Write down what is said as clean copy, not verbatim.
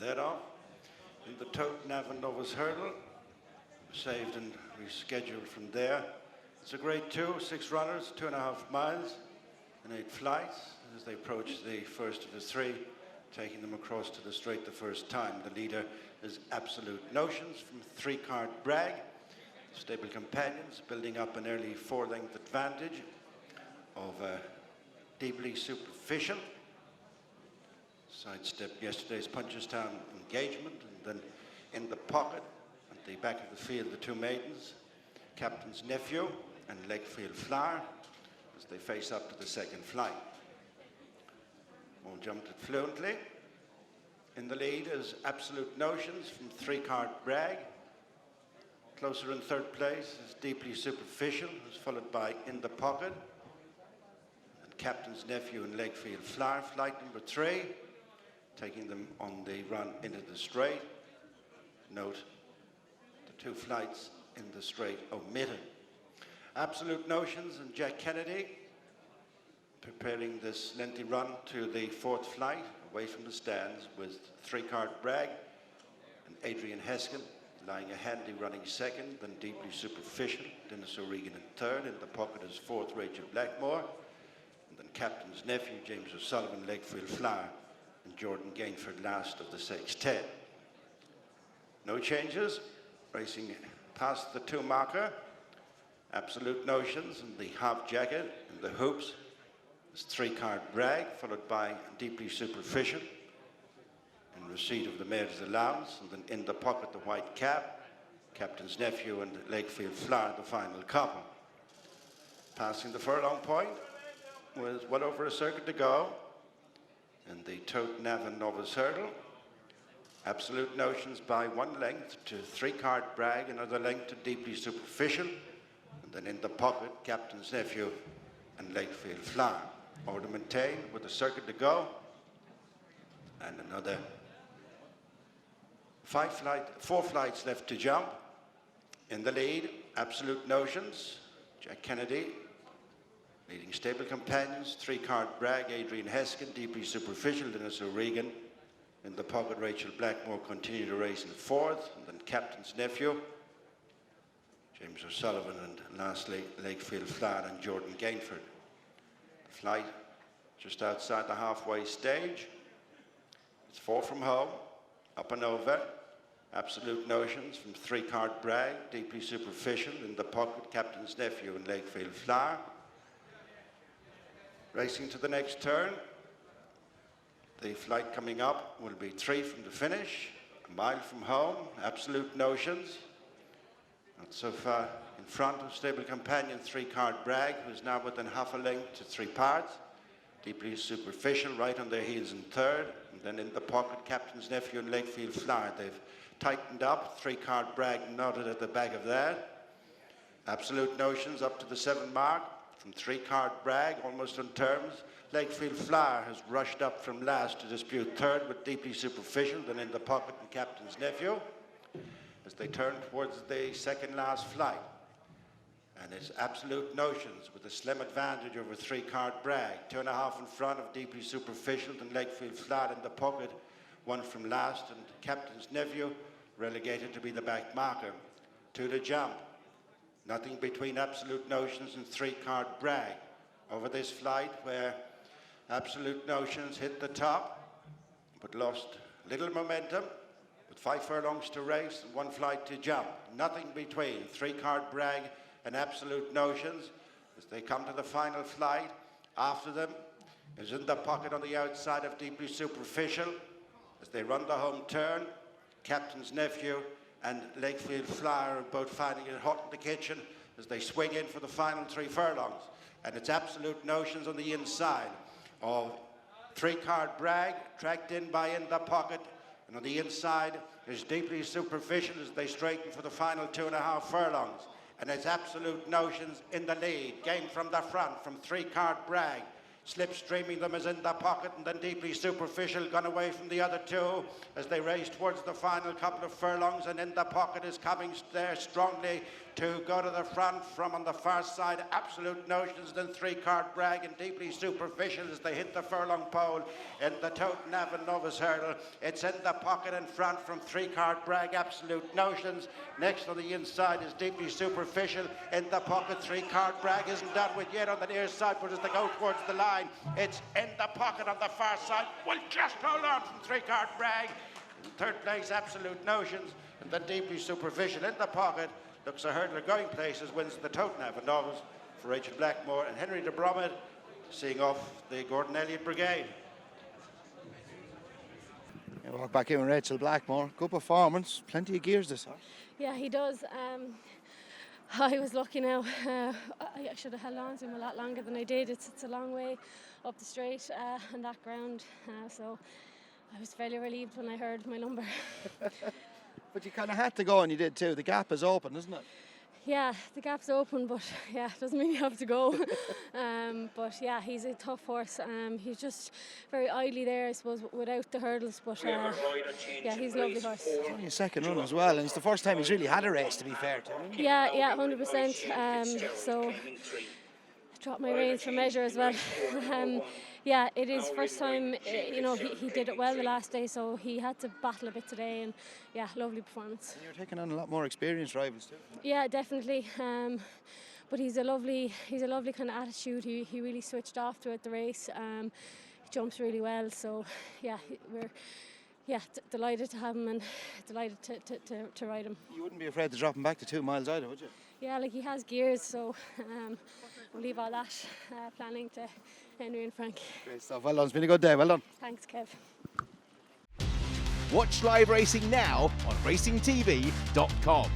thereof. In the Tote Navan Novice Hurdle, saved and rescheduled from there. It's a grade 2, 6 runners, 2.5 miles and 8 flights as they approach the first of the 3, taking them across to the straight the first time. The leader is Absolute Notions from 3-card Bragg. Stable companions building up an early 4-length advantage of Deeply Superficial. Sidestepped yesterday's Punchestown engagement, and then in the pocket at the back of the field, the 2 maidens, Captain's Nephew and Lakefield Flower, as they face up to the second flight. All jumped it fluently. In the lead is Absolute Notions from 3-card Bragg. Closer in third place is Deeply Superficial, who's followed by In the Pocket, and Captain's Nephew and Lakefield Flower. Flight number 3, taking them on the run into the straight. Note the 2 flights in the straight omitted. Absolute Notions and Jack Kennedy preparing this lengthy run to the 4th flight away from the stands, with 3-card Bragg and Adrian Heskin lying a handy running 2nd, then Deeply Superficial, Dennis O'Regan in 3rd. In the pocket is 4th, Rachael Blackmore, and then Captain's Nephew, James O'Sullivan, Lakefield Flower, and Jordan Gainford last of the sextet. No changes, racing past the 2 marker. Absolute Notions and the half jacket and the hoops is 3-card Bragg, followed by Deeply Superficial in receipt of the mare's allowance, and then in the pocket the white cap, Captain's Nephew and Lakefield Flower, the final couple. Passing the furlong point with well over a circuit to go in the Tote Navan Novice Hurdle. Absolute Notions by 1 length to 3-card Bragg, another length to Deeply Superficial, and then in the pocket, Captain's Nephew and Lakefield Flower. Order maintained with a circuit to go, and another 4 flights left to jump. In the lead, Absolute Notions, Jack Kennedy, leading stable companions, 3-card Bragg, Adrian Heskin, Deeply Superficial, Dennis O'Regan. In the pocket, Rachael Blackmore continue to race in 4th, and then Captain's Nephew, James O'Sullivan, and lastly, Lakefield Flower and Jordan Gainford. The flight just outside the halfway stage. It's 4 from home, up and over. Absolute Notions from 3-card Bragg, Deeply Superficial, in the pocket, Captain's Nephew and Lakefield Flower. Racing to the next turn. The flight coming up will be 3 from the finish, a mile from home. Absolute Notions, not so far in front of stable companion 3-card Bragg, who's now within half a length to 3 parts. Deeply Superficial right on their heels in 3rd, and then in the pocket, Captain's Nephew and Lakefield Flower. They've tightened up. 3-card Bragg knotted at the back of that. Absolute Notions up to the 7 mark. From 3-card Bragg, almost on terms. Lakefield Flower has rushed up from last to dispute 3rd with Deeply Superficial, then in the pocket and Captain's Nephew, as they turn towards the 2nd last flight. And it's Absolute Notions with a slim advantage over 3-card Bragg. 2.5 in front of Deeply Superficial, then Lakefield Flower in the pocket, 1 from last, and Captain's Nephew relegated to be the back marker. 2 to jump. Nothing between Absolute Notions and 3-card Bragg. Over this flight, where Absolute Notions hit the top, but lost little momentum, with 5 furlongs to race and 1 flight to jump. Nothing between 3-card Bragg and Absolute Notions as they come to the final flight. After them is In the Pocket on the outside of Deeply Superficial as they run the home turn. Captain's Nephew and Lakefield Flower are both finding it hot in the kitchen as they swing in for the final 3 furlongs. And it's Absolute Notions on the inside of 3-card Bragg, tracked in by In the Pocket. And on the inside is Deeply Superficial as they straighten for the final 2.5 furlongs. And it's Absolute Notions in the lead, gained from the front from 3-card Bragg. Slipstreaming them is Inthepocket, and then Deeply Superficial gone away from the other two as they race towards the final couple of furlongs, and Inthepocket is coming there strongly to go to the front. From on the far side, Absolute Notions, then 3-Card Brag and Deeply Superficial as they hit the furlong pole in the Tote Navan Novice Hurdle. It's Inthepocket in front from 3-Card Brag, Absolute Notions. Next on the inside is Deeply Superficial. Inthepocket, 3-Card Brag isn't done with yet on the near side, but as they go towards the line, it's Inthepocket on the far side. Will just hold on from 3-Card Brag. In third place, Absolute Notions, and then Deeply Superficial. Inthepocket looks a hurdler going places, wins the Tote Navan Novice for Rachael Blackmore and Henry de Bromhead, seeing off the Gordon Elliott Brigade. Yeah, walk back in with Rachael Blackmore. Good performance, plenty of gears this horse. Yeah, he does. I was lucky now. I should have held on to him a lot longer than I did. It's a long way up the straight on that ground, so I was fairly relieved when I heard my number. But you kind of had to go, and you did too. The gap is open, isn't it? Yeah, the gap's open, but yeah, doesn't mean you have to go. But yeah, he's a tough horse. He's just very idly there, I suppose, without the hurdles. But yeah, he's a lovely horse. It's only a second run as well, and it's the first time he's really had a race, to be fair to him. Yeah, 100%. So I dropped my reins for measure as well. Yeah, it is first time, he did it well the last day, so he had to battle a bit today, and yeah, lovely performance. And you're taking on a lot more experienced rivals too. Yeah, definitely. But he's a lovely kind of attitude. He really switched off throughout the race. He jumps really well, so yeah, we're delighted to have him and delighted to ride him. You wouldn't be afraid to drop him back to 2 miles either, would you? Yeah, like he has gears, so we'll leave all that planning to Henry and Frank. Great stuff. Well done. It's been a good day. Well done. Thanks, Kev. Watch live racing now on racingtv.com.